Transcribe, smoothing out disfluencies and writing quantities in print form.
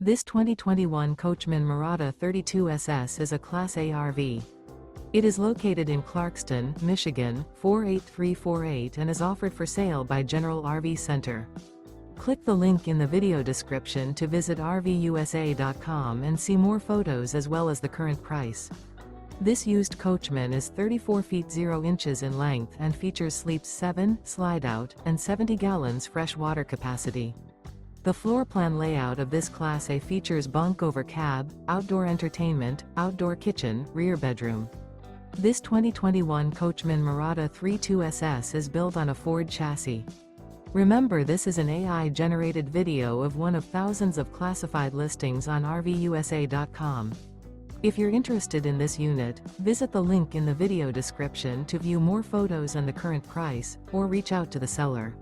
This 2021 Coachmen Mirada 32SS is a Class A RV. It is located in Clarkston, Michigan, 48348 and is offered for sale by General RV Center. Click the link in the video description to visit RVUSA.com and see more photos as well as the current price. This used Coachman is 34 feet 0 inches in length and features sleeps 7, Slideout, and 70 gallons fresh water capacity. The floor plan layout of this Class A features bunk over cab, outdoor entertainment, outdoor kitchen, rear bedroom. This 2021 Coachmen Mirada 32SS is built on a Ford chassis. Remember, this is an AI-generated video of one of thousands of classified listings on RVUSA.com. If you're interested in this unit, visit the link in the video description to view more photos and the current price, or reach out to the seller.